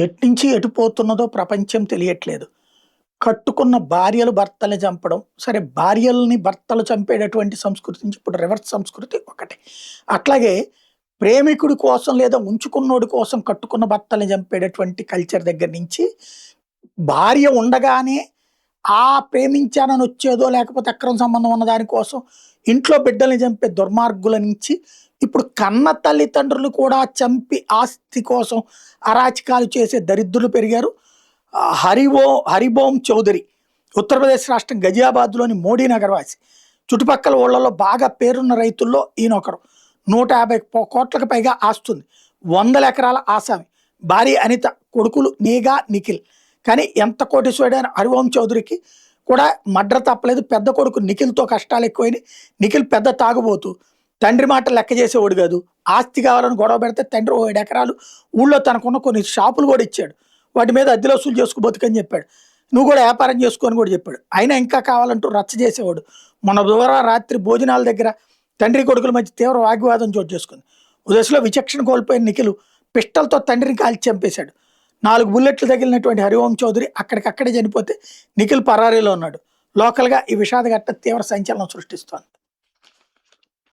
ఎట్నుంచి ఎటు పోతున్నదో ప్రపంచం తెలియట్లేదు. కట్టుకున్న భార్యలు భర్తల్ని చంపడం. సరే భార్యలని భర్తలు చంపేటటువంటి సంస్కృతి నుంచి ఇప్పుడు రివర్స్ సంస్కృతి ఒకటి. అట్లాగే ప్రేమికుడి కోసం లేదా ఉంచుకున్నోడి కోసం కట్టుకున్న భర్తల్ని చంపేటటువంటి కల్చర్ దగ్గర నుంచి, భార్య ఉండగానే ప్రేమించానని వచ్చేదో లేకపోతే అక్రమ సంబంధం ఉన్న దాని కోసం ఇంట్లో బిడ్డల్ని చంపే దుర్మార్గుల నుంచి, ఇప్పుడు కన్న తల్లిదండ్రులు కూడా చంపి ఆస్తి కోసం అరాచకాలు చేసే దరిద్రులు పెరిగారు. హరిబోం చౌదరి ఉత్తరప్రదేశ్ రాష్ట్రం గజియాబాద్లోని మోడీనగర్ వాసి. చుట్టుపక్కల ఊళ్ళలో బాగా పేరున్న రైతుల్లో ఈయన ఒకరు. 150 కోట్లకు పైగా ఆస్తుంది. 100 ఎకరాల ఆసామి. భార్య అనిత, కొడుకులు నీగా, నిఖిల్. కానీ ఎంత కోటీశ్వరుడైన హరిబోం చౌదరికి కూడా మడ్ర తప్పలేదు. పెద్ద కొడుకు నిఖిల్తో కష్టాలు ఎక్కువైనాయి. నిఖిల్ పెద్ద తాగుబోతు, తండ్రి మాట లెక్క చేసేవాడు కాదు. ఆస్తి కావాలని గొడవ పెడితే తండ్రి 7 ఎకరాలు ఊళ్ళో తనకున్న కొన్ని షాపులు కూడా ఇచ్చాడు. వాటి మీద అద్దెలు వసూలు చేసుకు బతుకని చెప్పాడు. నువ్వు కూడా వ్యాపారం చేసుకొని కూడా చెప్పాడు. అయినా ఇంకా కావాలంటూ రచ్చ చేసేవాడు. మన ద్వారా రాత్రి భోజనాల దగ్గర తండ్రి కొడుకుల మధ్య తీవ్ర వాగ్వాదం చోటు చేసుకుంది. ఓ దశలో విచక్షణ కోల్పోయిన నిఖిల్ పిస్టల్తో తండ్రిని కాల్చి చంపేశాడు. 4 బుల్లెట్లు తగిలినటువంటి హరిఓం చౌదరి అక్కడికక్కడే చనిపోతే నిఖిల్ పరారీలో ఉన్నాడు. లోకల్గా ఈ విషాద ఘటన తీవ్ర సంచలనం సృష్టిస్తోంది.